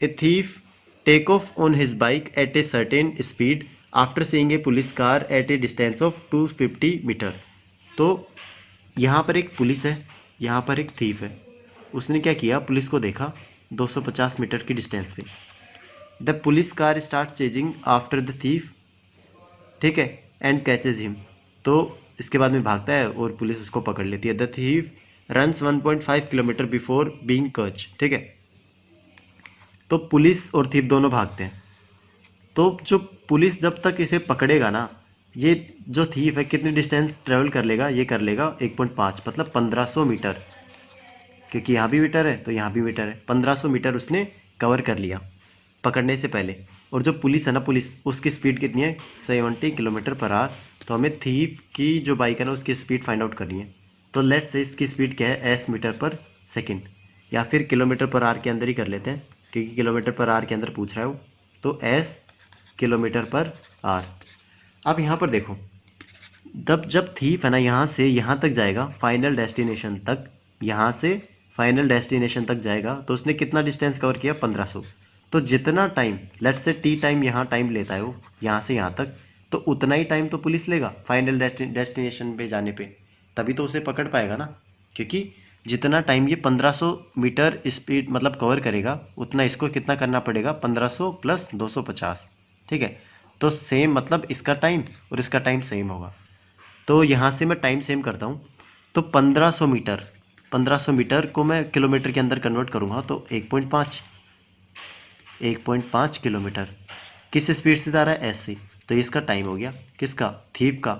A thief take off on his bike at a certain speed after seeing a police car at a distance of 250 metre. तो यहाँ पर एक पुलिस है, यहाँ पर एक थीफ है। उसने क्या किया, पुलिस को देखा 250 मीटर की डिस्टेंस पे। The police car start chasing after the thief, ठीक है, एंड कैचेज हिम। तो इसके बाद में भागता है और पुलिस उसको पकड़ लेती है। The thief runs 1.5 kilometre before being कच, ठीक है। तो पुलिस और थीफ दोनों भागते हैं। तो जो पुलिस जब तक इसे पकड़ेगा ना, ये जो थीफ है कितनी डिस्टेंस ट्रेवल कर लेगा, ये कर लेगा 1.5, मतलब 1500 मीटर, क्योंकि यहाँ भी मीटर है तो यहाँ भी मीटर है। 1500 मीटर उसने कवर कर लिया पकड़ने से पहले। और जो पुलिस है ना, पुलिस उसकी स्पीड कितनी है, 70 किलोमीटर पर आवर। तो हमें थीफ की जो बाइक है ना उसकी स्पीड फाइंड आउट करनी है। तो लेट से इसकी स्पीड क्या है, एस मीटर पर सेकेंड, या फिर किलोमीटर पर आवर के अंदर ही कर लेते हैं, क्योंकि किलोमीटर पर आवर के अंदर पूछ रहा है वो। तो एस किलोमीटर पर आवर। अब यहाँ पर देखो, जब थीफ है ना यहाँ से यहाँ तक जाएगा फाइनल डेस्टिनेशन तक, यहाँ से फाइनल डेस्टिनेशन तक जाएगा, तो उसने कितना डिस्टेंस कवर किया, 1500। तो जितना टाइम, लेट से टी टाइम यहाँ टाइम लेता है वो यहाँ से यहाँ तक, तो उतना ही टाइम तो पुलिस लेगा फाइनल डेस्टिनेशन पे जाने पे, तभी तो उसे पकड़ पाएगा ना। क्योंकि जितना टाइम ये 1500 मीटर स्पीड मतलब कवर करेगा, उतना इसको कितना करना पड़ेगा, 1500 प्लस 250, ठीक है। तो सेम मतलब इसका टाइम और इसका टाइम सेम होगा। तो यहाँ से मैं टाइम सेम करता हूँ। तो 1500 मीटर को मैं किलोमीटर के अंदर कन्वर्ट करूँगा तो 1.5 किलोमीटर किस स्पीड से जा रहा है, ऐसे। तो इसका टाइम हो गया, किसका, थीफ का।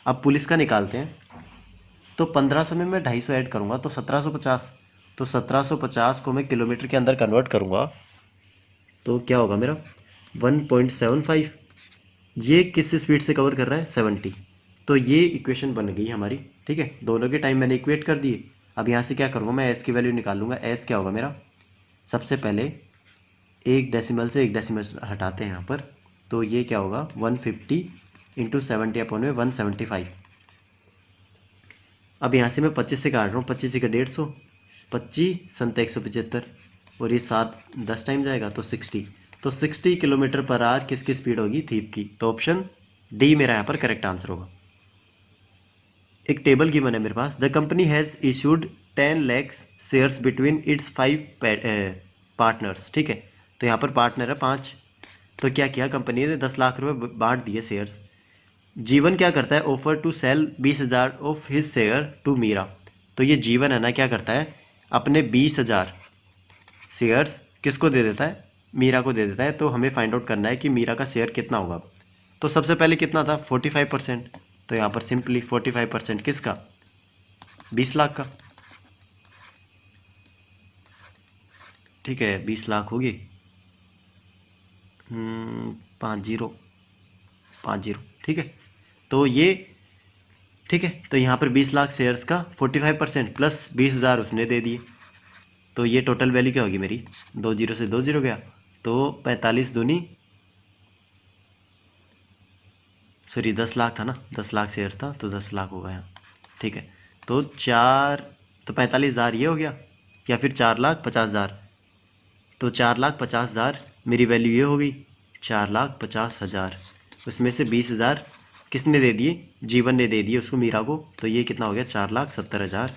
अब पुलिस का निकालते हैं। तो 1500 में मैं 250 ऐड करूँगा तो 1750। तो 1750 को मैं किलोमीटर के अंदर कन्वर्ट करूँगा तो क्या होगा मेरा, 1.75। ये किस स्पीड से कवर कर रहा है, 70। तो ये इक्वेशन बन गई हमारी, ठीक है। दोनों के टाइम मैंने इक्वेट कर दिए। अब यहाँ से क्या करूँगा, मैं एस की वैल्यू निकाल लूँगा। एस क्या होगा मेरा, सबसे पहले एक डेसिमल से एक डेसिमल हटाते हैं यहाँ पर, तो ये क्या होगा, 150 इंटू 70 अपॉन में 175। अब यहाँ से मैं 25 से काट रहा हूँ, 25 का 150, 25 संत 175, और ये 7 10 टाइम जाएगा तो 60। तो 60 किलोमीटर पर आवर किसकी स्पीड होगी, थीफ की। तो ऑप्शन डी मेरा यहाँ पर करेक्ट आंसर होगा। एक टेबल गिवन है मेरे पास। The company has issued 10 lakh shares between its 5 partners, ठीक है। तो यहाँ पर पार्टनर है 5। तो क्या किया, कंपनी ने 10 लाख रुपए बांट दिए शेयर्स। जीवन क्या करता है, offer to sell 20,000 of his share to Meera. तो ये जीवन है ना, क्या करता है, अपने 20,000 शेयर्स किसको दे देता है, मीरा को दे देता है। तो हमें फाइंड आउट करना है कि मीरा का शेयर कितना होगा। तो सबसे पहले कितना था, 45%। तो यहाँ पर सिंपली 45% किसका, 20 लाख का, ठीक है। 20 लाख होगी, 50 50, ठीक है। तो ये ठीक है, तो यहाँ पर 20 लाख शेयर्स का 45% प्लस 20,000 उसने दे दिए, तो ये टोटल वैल्यू क्या होगी मेरी, 2 जीरो से 2 जीरो गया, तो 45 दूनी, सॉरी 10 लाख था ना, 10 लाख शेयर था तो 10 लाख होगा यहाँ। ठीक है, तो 45,000 ये हो गया, या फिर 4,50,000, तो 4,50,000 मेरी वैल्यू ये हो गई, 4,50,000, उसमें से 20,000 किसने दे दिए, जीवन ने दे दिए उसको, मीरा को, तो ये कितना हो गया, 4,70,000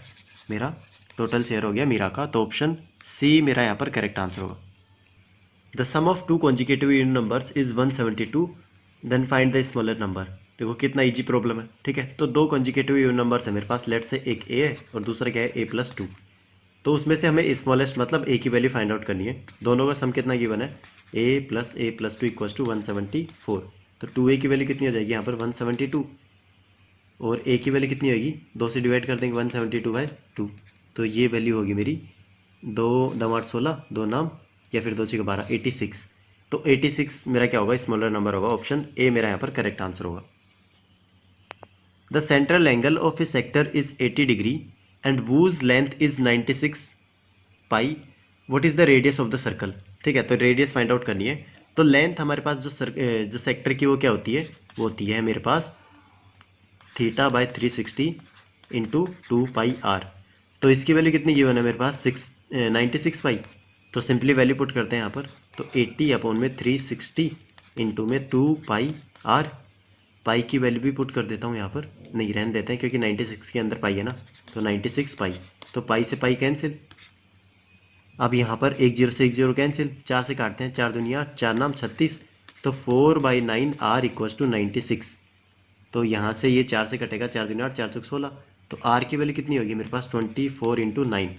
मेरा टोटल शेयर हो गया मीरा का। तो ऑप्शन सी मेरा यहाँ पर करेक्ट आंसर होगा। The sum of 2 consecutive even numbers is 172, then find the smaller number. देखो कितना इजी प्रॉब्लम है। ठीक है, तो 2 कॉन्जिक्यूटिव इवन नंबर्स है मेरे पास, लेट से एक ए है और दूसरा क्या है a+2, तो उसमें से हमें स्मॉलेस्ट मतलब ए की वैल्यू फाइंड आउट करनी है। दोनों का सम कितना गिवन है, a+a+2 इक्वल्स टू 174, तो 2a की वैल्यू कितनी हो जाएगी यहाँ पर 172, और a की वैल्यू कितनी होगी, 2 से डिवाइड कर देंगे 172/2, तो ये वैल्यू होगी मेरी 2 दम 8 16, 2 नाम, या फिर 2 6 12, 86, तो 86 मेरा क्या होगा, स्मॉलर नंबर होगा। ऑप्शन ए मेरा यहाँ पर करेक्ट आंसर होगा। The central angle of A sector is 80 degree and whose length is 96 pi, what is the radius of the circle. ठीक है, तो रेडियस फाइंड आउट करनी है। तो लेंथ हमारे पास जो सेक्टर की वो क्या होती है, वो होती है मेरे पास θ/360 इंटू 2πr, तो इसकी वैल्यू कितनी गिवन है मेरे पास 96 पाई, तो सिंपली वैल्यू पुट करते हैं यहाँ पर, तो 80/360 इंटू में 2πr, पाई की वैल्यू भी पुट कर देता हूँ यहाँ पर, नहीं रहने देते हैं क्योंकि 96 के अंदर पाई है ना, तो 96 पाई, तो पाई से पाई कैंसिल, अब यहाँ पर 1 0 से 1 0 कैंसिल, 4 से काटते हैं, 4 दूनी 8, 4 नाम 36, तो 4/9 r इक्वल्स टू 96, तो यहाँ से ये 4 से कटेगा, 4 दूनी 8, 4 चौक 16, तो r की वैल्यू कितनी होगी मेरे पास 24 इंटू 9,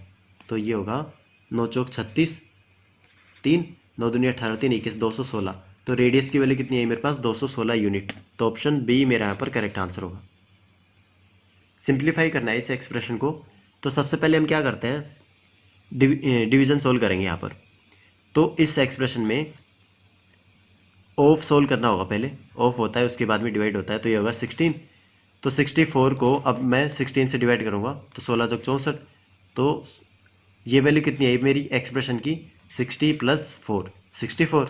तो ये होगा 9 चौक 36, 3 9 दूनी 18 3 21 216, तो रेडियस की वैल्यू कितनी है मेरे पास 216 यूनिट, तो ऑप्शन बी मेरा यहाँ पर करेक्ट आंसर होगा। सिंप्लीफाई करना है इस एक्सप्रेशन को, तो सबसे पहले हम क्या करते हैं, डिवीजन सोल्व करेंगे यहाँ पर। तो इस एक्सप्रेशन में ऑफ सोल्व करना होगा, पहले ऑफ होता है उसके बाद में डिवाइड होता है, तो ये होगा 16, तो 64 को अब मैं 16 से डिवाइड करूँगा, तो 16 चौक 64, तो ये वैल्यू कितनी है मेरी एक्सप्रेशन की 60 + 4 64।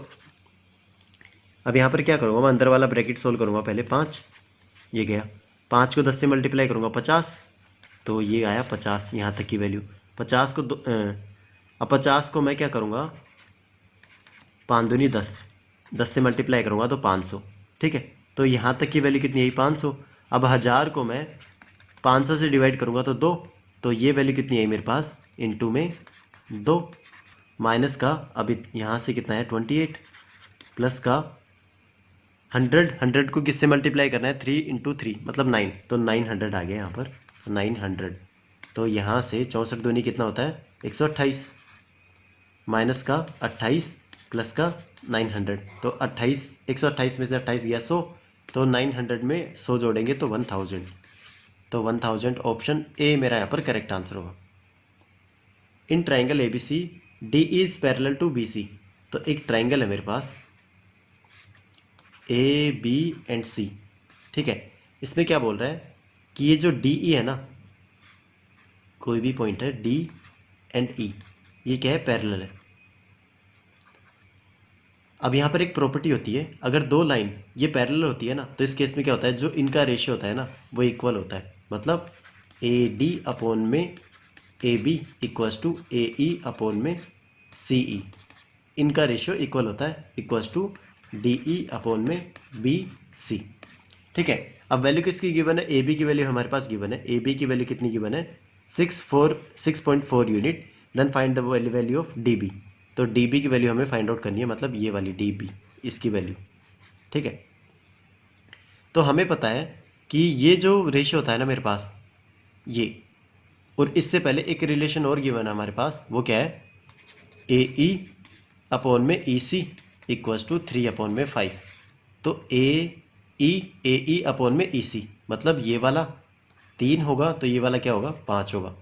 अब यहाँ पर क्या करूँगा, मैं अंदर वाला ब्रैकेट सोल्व करूँगा पहले, 5 ये गया, 5 को 10 से मल्टीप्लाई करूँगा 50, तो ये आया 50, यहाँ तक की वैल्यू 50 को अब 50 को मैं क्या करूँगा, 5 दूनी 10, 10 से मल्टीप्लाई करूँगा तो 500। ठीक है, तो यहाँ तक की वैल्यू कितनी है 500। अब 1000 को मैं 500 से डिवाइड करूँगा तो 2, तो ये वैल्यू कितनी है मेरे पास, इनटू में 2, माइनस का अब यहाँ से कितना है 28, प्लस का 100 को किससे मल्टीप्लाई करना है 3 × 3 मतलब 9, तो 900 आ गया यहाँ पर, 900, तो यहाँ से 64 दूनी कितना होता है 128, माइनस का 28 प्लस का 900, तो 28 128 में से 28 गया 100, तो 900 में 100 जोड़ेंगे तो 1000, तो 1000 ऑप्शन ए मेरा यहाँ पर करेक्ट आंसर होगा। In triangle ABC D is parallel to BC, तो एक ट्राइंगल है मेरे पास A B एंड C। ठीक है, इसमें क्या बोल रहा है कि ये जो DE है ना, कोई भी पॉइंट है D एंड E, ये क्या है पैरेलल है। अब यहाँ पर एक प्रॉपर्टी होती है, अगर दो लाइन ये पैरेलल होती है ना, तो इस केस में क्या होता है, जो इनका रेशियो होता है ना वो इक्वल होता है, मतलब AD/में AB इक्वल्स टू AE/ में CE, इनका रेशियो इक्वल होता है, इक्वल्स टू DE/ में BC। ठीक है, अब वैल्यू किसकी गिवन है, AB की वैल्यू हमारे पास गिवन है, AB की वैल्यू कितनी गिवन है 6.4 unit, then find the value of DB, तो DB की वैल्यू हमें फाइंड आउट करनी है, मतलब ये वाली DB इसकी वैल्यू। ठीक है, तो हमें पता है कि ये जो रेशियो होता है ना मेरे पास ये, और इससे पहले एक रिलेशन और गिवन है हमारे पास, वो क्या है AE/ में EC इक्वल्स टू 3/5, तो AE में EC मतलब ये वाला 3 होगा तो ये वाला क्या होगा 5 होगा।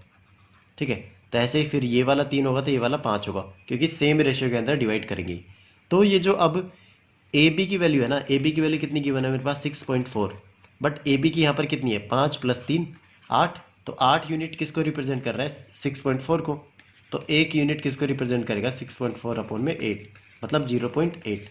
ठीक है, तो ऐसे ही फिर ये वाला 3 होगा तो ये वाला 5 होगा, क्योंकि सेम रेशियो के अंदर डिवाइड करेंगे। तो ये जो अब AB की वैल्यू है ना, AB की वैल्यू कितनी गिवन है मेरे पास 6.4, बट ए बी की यहाँ पर कितनी है 5 + 3 8, तो 8 यूनिट किसको रिप्रेजेंट कर रहा है 6.4 को, तो 1 यूनिट किसको रिप्रेजेंट करेगा 6.4 अपॉन में 8 मतलब 0.8।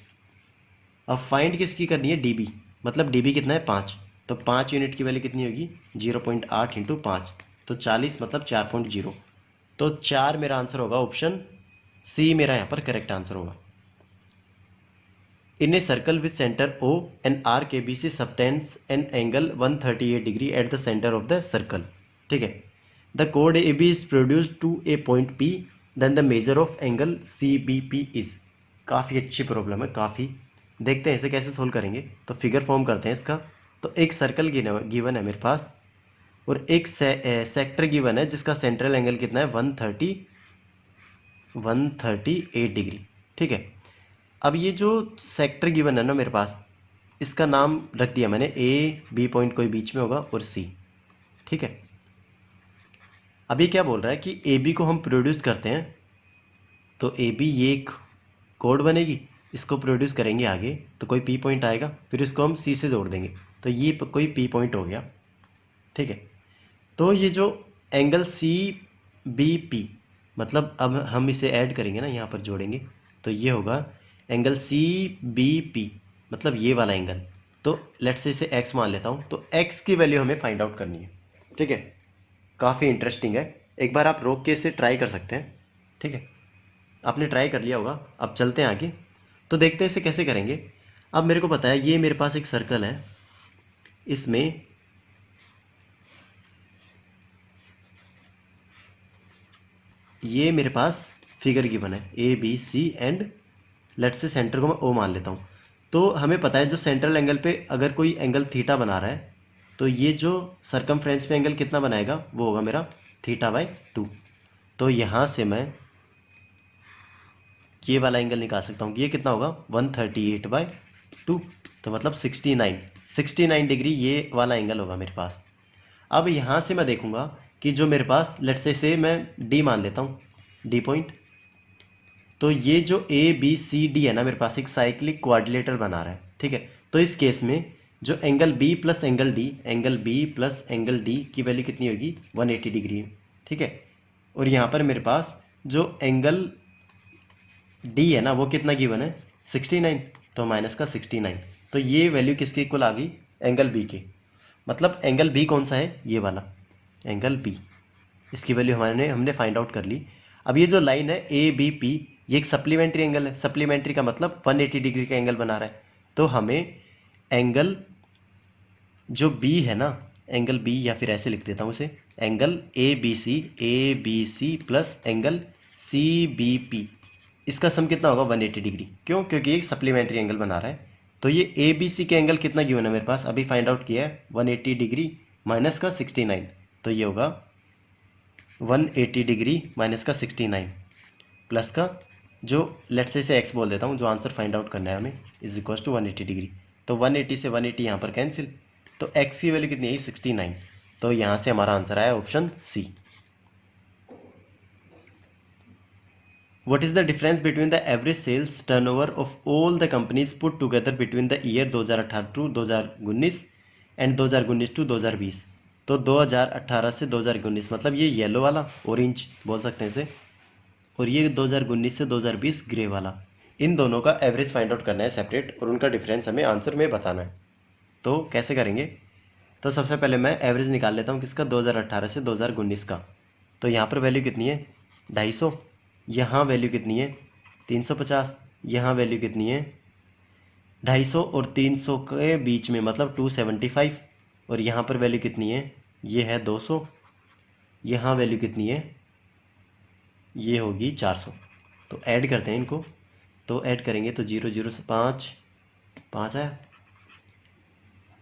अब फाइंड किसकी करनी है डी बी, मतलब डी बी कितना है 5, तो 5 यूनिट की वैल्यू कितनी होगी 0.8 इंटू 5, तो 40 मतलब 4.0, तो 4 मेरा आंसर होगा, ऑप्शन सी मेरा यहाँ पर करेक्ट आंसर होगा। In a circle with centre O and arc A B C subtends an angle 138 degree at the centre of the circle. ठीक है, द कोड A B is produced to a point P, then the measure of angle C B P is. काफ़ी अच्छी problem है, काफ़ी। देखते हैं इसे कैसे सोल्व करेंगे, तो फिगर फॉर्म करते हैं इसका। तो एक सर्कल गिवन है मेरे पास और एक सेक्टर गिवन है जिसका सेंट्रल एंगल कितना है 138 डिग्री। ठीक है, अब ये जो सेक्टर गिवन है ना मेरे पास, इसका नाम रख दिया मैंने ए, बी पॉइंट कोई बीच में होगा और सी। ठीक है, अब ये क्या बोल रहा है कि ए बी को हम प्रोड्यूस करते हैं, तो ए बी ये एक कोड बनेगी, इसको प्रोड्यूस करेंगे आगे तो कोई पी पॉइंट आएगा, फिर इसको हम सी से जोड़ देंगे तो ये कोई पी पॉइंट हो गया। ठीक है, तो ये जो एंगल सी बी पी, मतलब अब हम इसे ऐड करेंगे ना, यहाँ पर जोड़ेंगे तो ये होगा एंगल सी बी पी, मतलब ये वाला एंगल। तो लेट्स से इसे एक्स मान लेता हूँ, तो एक्स की वैल्यू हमें फाइंड आउट करनी है। ठीक है, काफ़ी इंटरेस्टिंग है, एक बार आप रोक के इसे ट्राई कर सकते हैं। ठीक है, आपने ट्राई कर लिया होगा, अब चलते हैं आगे, तो देखते हैं इसे कैसे करेंगे। अब मेरे को पता है ये मेरे पास एक सर्कल है, इसमें ये मेरे पास फिगर गिवन है A B C and let's say centre को मैं ओ मान लेता हूँ। तो हमें पता है जो सेंट्रल एंगल पे अगर कोई एंगल थीटा बना रहा है, तो ये जो सरकमफ्रेंस पे एंगल कितना बनाएगा वो होगा मेरा θ/2। तो यहाँ से मैं ये वाला एंगल निकाल सकता हूँ, ये कितना होगा 138/2, तो मतलब 69 डिग्री ये वाला एंगल होगा मेरे पास। अब यहाँ से मैं देखूँगा कि जो मेरे पास लेट्स से मैं डी मान लेता हूँ, डी पॉइंट, तो ये जो ए बी सी डी है ना मेरे पास एक साइक्लिक क्वाड्रिलेटर बना रहा है। ठीक है, तो इस केस में जो angle B plus angle D की वैल्यू कितनी होगी 180 डिग्री। ठीक है, और यहाँ पर मेरे पास जो एंगल डी है ना वो कितना गिवन है 69, तो माइनस का 69, तो ये वैल्यू किसके इक्वल आ गई एंगल बी के। मतलब एंगल बी कौन सा है, ये वाला एंगल बी, इसकी वैल्यू हमने फाइंड आउट कर ली। अब ये जो लाइन है ए बी पी, ये एक सप्लीमेंट्री एंगल है, सप्लीमेंट्री का मतलब 180 डिग्री का एंगल बना रहा है। तो हमें एंगल जो बी है ना, एंगल बी, या फिर ऐसे लिख देता हूँ इसे, angle A B C plus angle C B P, इसका सम कितना होगा 180 डिग्री। क्यों, क्योंकि एक सप्लीमेंट्री एंगल बना रहा है। तो ये ए बी सी के एंगल कितना गिवन है मेरे पास, अभी फाइंड आउट किया है 180 डिग्री माइनस का 69, तो ये होगा 180 डिग्री माइनस का 69 प्लस का जो लेट्स से इसे एक्स बोल देता हूँ, जो आंसर फाइंड आउट करना है हमें इज इक्वल टू 180 डिग्री। तो 180 से 180 यहाँ पर कैंसिल, तो एक्स की वैल्यू कितनी है 69, तो यहाँ से हमारा आंसर आया option C. What is the difference between the average sales turnover of all the companies put together between the year 2018 to 2019 and 2019 to 2020? तो 2018 से 2019, मतलब ये येलो वाला ऑरेंज बोल सकते हैं इसे, और ये 2019 से 2020 ग्रे वाला, इन दोनों का एवरेज फाइंड आउट करना है सेपरेट, और उनका डिफरेंस हमें आंसर में बताना है। तो कैसे करेंगे, तो सबसे पहले मैं एवरेज निकाल लेता हूँ किसका 2018 से 2019 का। तो यहाँ पर वैल्यू कितनी है 250, यहाँ वैल्यू कितनी है 350, यहाँ वैल्यू कितनी है 250 और 300 के बीच में मतलब 275, और यहाँ पर वैल्यू कितनी है ये है 200, यहाँ वैल्यू कितनी है ये होगी 400। तो ऐड करते हैं इनको, तो ऐड करेंगे तो 0 0 से 5 5 आया,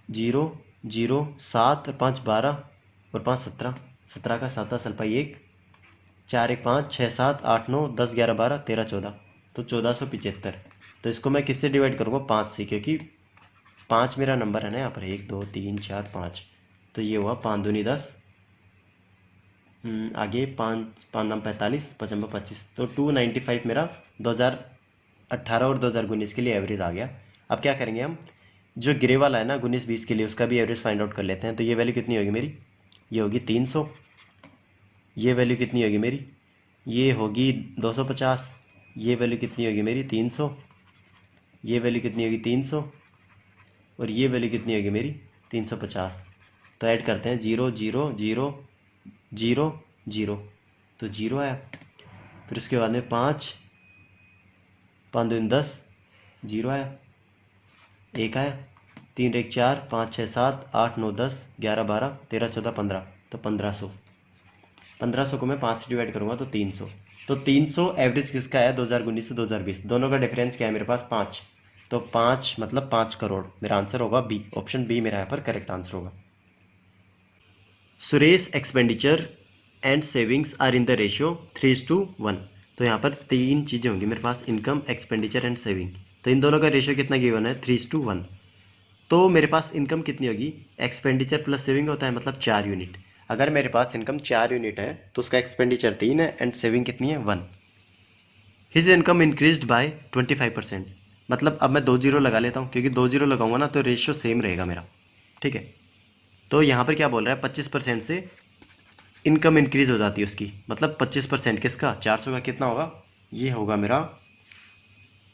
0 0 7 5 12 और 5 17, 17 का 7 सल्पाई 1, 4 1 5 6 7 8 9 10 11 12 13 14, तो 1475। तो इसको मैं किससे डिवाइड करूँगा 5 से, क्योंकि 5 मेरा नंबर है ना यहाँ पर 1 2 3 4 5, तो ये हुआ 5 दूनी 10, आगे 5 5 9 45 5 9 25, तो 295 मेरा 2018 और 2019 के लिए एवरेज आ गया। अब क्या करेंगे हम, जो ग्रे वाला है ना 19-20 के लिए, उसका भी एवरेज फाइंड आउट कर लेते हैं। तो ये वैल्यू कितनी होगी मेरी, ये होगी 300। ये वैल्यू कितनी होगी मेरी, ये होगी 250। ये वैल्यू कितनी होगी मेरी 300। ये वैल्यू कितनी होगी 300। और ये वैल्यू कितनी होगी मेरी 350। तो ऐड करते हैं 0 0 0 0 0, तो 0 आया। फिर उसके बाद में 5 5 दूनी 10, 0 आया। 1 आया। 3 1 4 5 6 7 8 9 10 11 12 13 14 15, तो 1500। 1500 को मैं 5 से डिवाइड करूंगा तो 300। तो 300 एवरेज किसका है 2019 से 2020, दोनों का डिफरेंस क्या है मेरे पास 5। तो 5 मतलब 5 करोड़। मेरा आंसर होगा बी, ऑप्शन बी मेरा यहाँ पर करेक्ट आंसर होगा। Suresh expenditure and savings are in the ratio 3:1। तो यहाँ पर 3 चीज़ें होंगी मेरे पास, इनकम, एक्सपेंडिचर एंड सेविंग। तो इन दोनों का रेशियो कितना गिवन है 3:1। तो मेरे पास इनकम कितनी होगी, एक्सपेंडिचर प्लस सेविंग होता है मतलब 4 यूनिट। अगर मेरे पास इनकम 4 यूनिट है तो उसका एक्सपेंडिचर 3 है एंड सेविंग कितनी है 1। His income increased by 25%। मतलब अब मैं 2 जीरो लगा लेता हूँ, क्योंकि 2 जीरो लगाऊंगा ना तो रेशियो सेम रहेगा मेरा, ठीक है। तो यहाँ पर क्या बोल रहा है 25% से इनकम इंक्रीज हो जाती है उसकी, मतलब 25% किसका 400 का कितना होगा, ये होगा मेरा,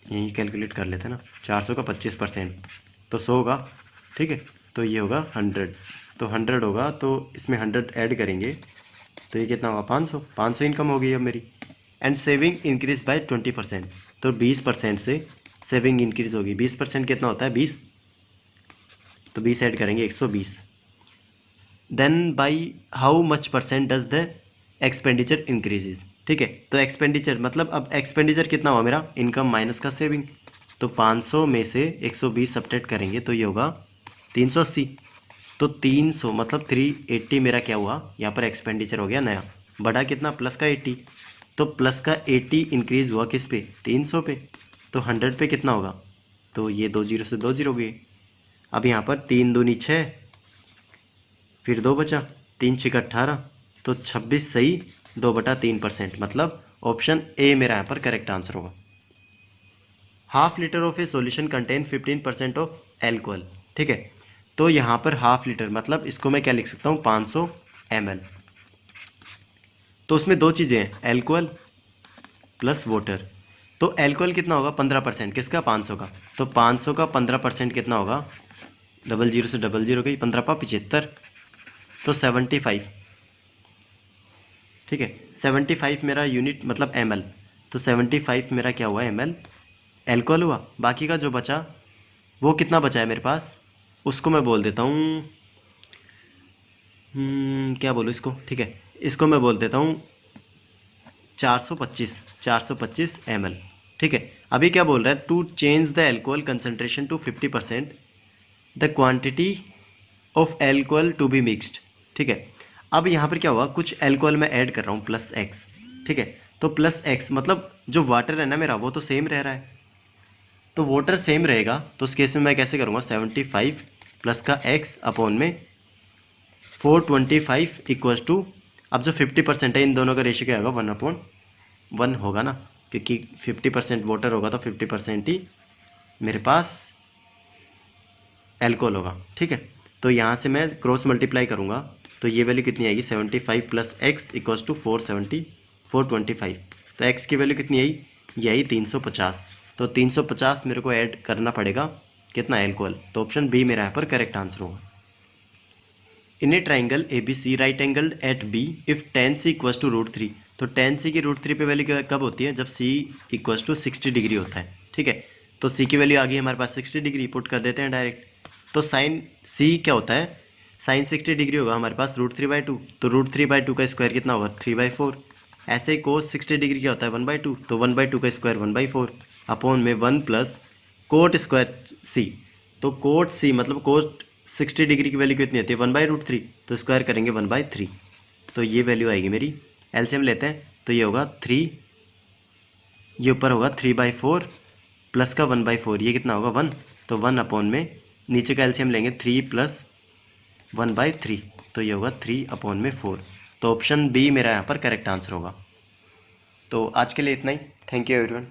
यही कैलकुलेट कर लेते हैं ना, 400 का 25% तो 100 होगा, ठीक है। तो ये होगा 100, तो 100 होगा तो इसमें 100 ऐड करेंगे तो ये कितना होगा 500। 500 इनकम हो गई अब मेरी। एंड सेविंग इंक्रीज बाय 20%, तो 20% से सेविंग इंक्रीज होगी। 20% कितना होता है 20, तो 20 ऐड करेंगे 120। Then by how much percent does the expenditure increases, ठीक है। तो एक्सपेंडिचर मतलब अब एक्सपेंडिचर कितना हुआ मेरा, इनकम माइनस का सेविंग। तो 500 में से 120 सब्ट्रैक्ट करेंगे तो ये होगा 380। तो 300 मतलब 380 मेरा क्या हुआ, यहाँ पर एक्सपेंडिचर हो गया नया, बड़ा कितना प्लस का 80। तो प्लस का 80 इंक्रीज हुआ किस पे 300 पे। तो 100 पे कितना होगा, तो ये 2 जीरो से 2 जीरो गए। अब यहाँ पर 3 दूनी 6, फिर 2 बचा, 3 6 18, तो 26 सही 2/3%, मतलब ऑप्शन ए मेरा यहाँ पर करेक्ट आंसर होगा। Half litre of A solution contain 15% of alcohol, ठीक है। तो यहाँ पर हाफ लीटर मतलब इसको मैं क्या लिख सकता हूँ 500 ml। तो उसमें 2 चीज़ें हैं, एल्कोहल प्लस वाटर। तो एल्कोहल कितना होगा 15%, किसका 500 का। तो 500 का 15% कितना होगा, 00 से 00 गई, 15 पा 75, तो 75, ठीक है। 75 मेरा यूनिट मतलब ml, तो 75 मेरा क्या हुआ ml एल्कोहल हुआ। बाकी का जो बचा वो कितना बचा है मेरे पास, उसको मैं बोल देता हूँ क्या बोलूँ इसको, ठीक है, इसको मैं बोल देता हूँ 425 ml, ठीक है। अभी क्या बोल रहा है, to change the alcohol concentration to 50%, the quantity of alcohol to be mixed, ठीक है। अब यहाँ पर क्या हुआ, कुछ एल्कोहल मैं ऐड कर रहा हूँ प्लस एक्स, ठीक है। तो प्लस एक्स मतलब जो वाटर है ना मेरा वो तो सेम रह रहा है, तो वाटर सेम रहेगा। तो उस केस में मैं कैसे करूँगा 75 प्लस का एक्स अपॉन में 425 इक्वल्स टू, अब जो 50% है इन दोनों का रेशियो क्या होगा 1/1 होगा ना, क्योंकि 50% वाटर होगा तो 50% ही मेरे पास एल्कोहल होगा, ठीक है। तो यहाँ से मैं क्रॉस मल्टीप्लाई करूँगा तो ये वैल्यू कितनी आएगी 75 प्लस एक्स इक्वल्स टू 425। तो एक्स की वैल्यू कितनी आई, ये आई 350। तो 350 मेरे को ऐड करना पड़ेगा कितना एल्कोहल, तो ऑप्शन बी मेरा यहाँ पर करेक्ट आंसर होगा। In a triangle A B C right angled at B if tan c equals to √3। तो tan c की √3 पे वैल्यू कब होती है, जब c इक्वल्स टू 60 डिग्री होता है, ठीक है। तो c की वैल्यू आ गई हमारे पास 60 डिग्री, पुट कर देते हैं डायरेक्ट। तो साइन c क्या होता है, साइन 60 डिग्री होगा हमारे पास √3/2, तो √3/2 का स्क्वायर कितना होगा 3/4। ऐसे ही कोस 60 डिग्री क्या होता है 1/2, तो 1/2 का स्क्वायर 1/4 अपॉन में 1 प्लस कोट स्क्वायर c। तो कोट c मतलब कोट 60 डिग्री की वैल्यू कितनी होती है 1/√3, तो स्क्वायर करेंगे 1/3, तो ये वैल्यू आएगी मेरी। एलसीएम लेते हैं तो ये होगा 3, ये ऊपर होगा 3/4 प्लस का 1/4, ये कितना होगा 1, तो 1 अपॉन में नीचे का एलसीएम लेंगे 3 प्लस 1/3, तो ये होगा 3 अपॉन में 4। तो ऑप्शन बी मेरा यहाँ पर करेक्ट आंसर होगा। तो आज के लिए इतना ही, थैंक यू एवरीवन।